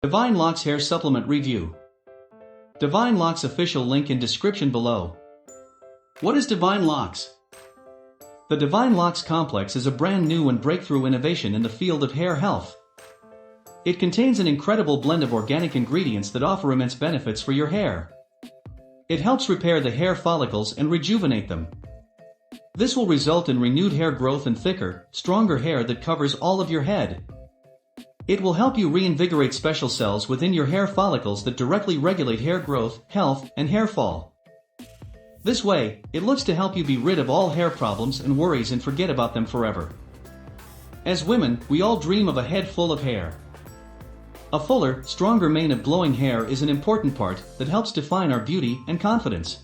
Divine Locks Hair Supplement Review. Divine Locks official link in description below. What is Divine Locks? The Divine Locks Complex is a brand new and breakthrough innovation in the field of hair health. It contains an incredible blend of organic ingredients that offer immense benefits for your hair. It helps repair the hair follicles and rejuvenate them. This will result in renewed hair growth and thicker, stronger hair that covers all of your head. It will help you reinvigorate special cells within your hair follicles that directly regulate hair growth, health, and hair fall. This way, it looks to help you be rid of all hair problems and worries and forget about them forever. As women, we all dream of a head full of hair. A fuller, stronger mane of glowing hair is an important part that helps define our beauty and confidence.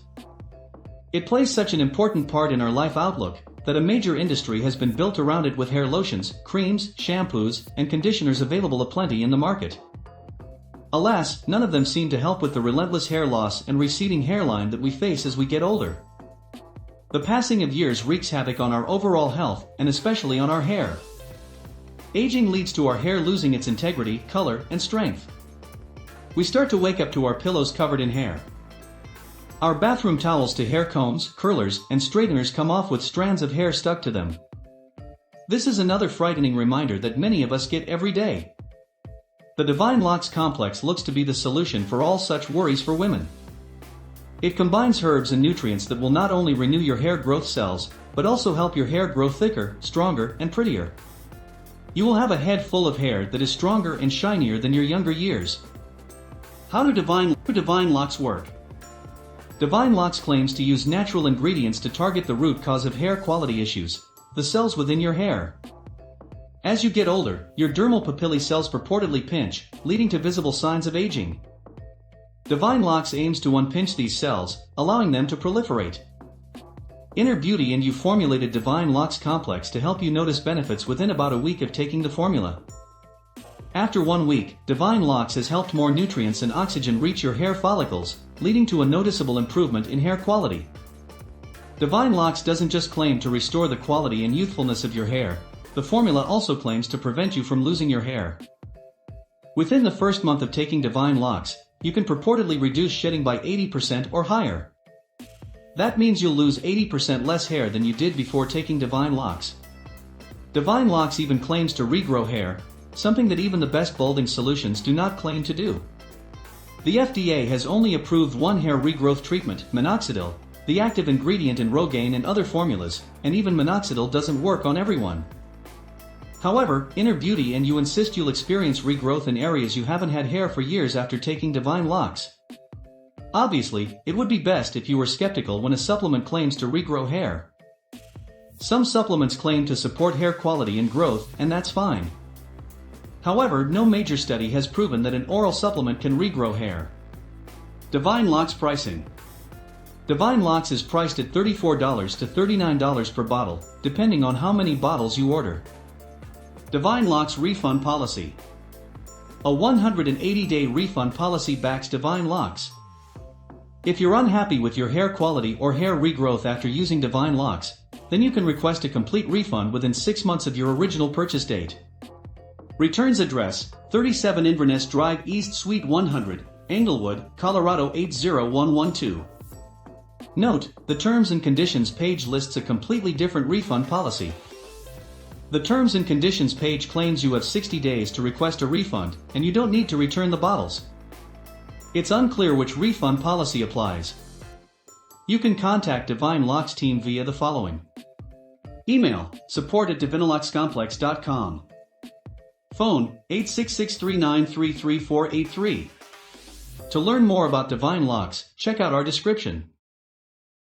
It plays such an important part in our life outlook that a major industry has been built around it with hair lotions, creams, shampoos, and conditioners available aplenty in the market. Alas, none of them seem to help with the relentless hair loss and receding hairline that we face as we get older. The passing of years wreaks havoc on our overall health and especially on our hair. Aging leads to our hair losing its integrity, color, and strength. We start to wake up to our pillows covered in hair. Our bathroom towels to hair combs, curlers, and straighteners come off with strands of hair stuck to them. This is another frightening reminder that many of us get every day. The Divine Locks Complex looks to be the solution for all such worries for women. It combines herbs and nutrients that will not only renew your hair growth cells, but also help your hair grow thicker, stronger, and prettier. You will have a head full of hair that is stronger and shinier than your younger years. How do Divine Locks work? Divine Locks claims to use natural ingredients to target the root cause of hair quality issues, the cells within your hair. As you get older, your dermal papillae cells purportedly pinch, leading to visible signs of aging. Divine Locks aims to unpinch these cells, allowing them to proliferate. Inner Beauty and You formulated Divine Locks Complex to help you notice benefits within about a week of taking the formula. After 1 week, Divine Locks has helped more nutrients and oxygen reach your hair follicles, leading to a noticeable improvement in hair quality. Divine Locks doesn't just claim to restore the quality and youthfulness of your hair, the formula also claims to prevent you from losing your hair. Within the first month of taking Divine Locks, you can purportedly reduce shedding by 80% or higher. That means you'll lose 80% less hair than you did before taking Divine Locks. Divine Locks even claims to regrow hair, something that even the best balding solutions do not claim to do. The FDA has only approved one hair regrowth treatment, minoxidil, the active ingredient in Rogaine and other formulas, and even minoxidil doesn't work on everyone. However, Inner Beauty and You insist you'll experience regrowth in areas you haven't had hair for years after taking Divine Locks. Obviously, it would be best if you were skeptical when a supplement claims to regrow hair. Some supplements claim to support hair quality and growth, and that's fine. However, no major study has proven that an oral supplement can regrow hair. Divine Locks Pricing. Divine Locks is priced at $34 to $39 per bottle, depending on how many bottles you order. Divine Locks Refund Policy. A 180-day refund policy backs Divine Locks. If you're unhappy with your hair quality or hair regrowth after using Divine Locks, then you can request a complete refund within 6 months of your original purchase date. Returns address, 37 Inverness Drive East Suite 100, Englewood, Colorado 80112. Note, the Terms and Conditions page lists a completely different refund policy. The Terms and Conditions page claims you have 60 days to request a refund, and you don't need to return the bottles. It's unclear which refund policy applies. You can contact Divine Locks team via the following. Email, support@divinalockscomplex.com. Phone, 866-393-3483. To learn more about Divine Locks, check out our description.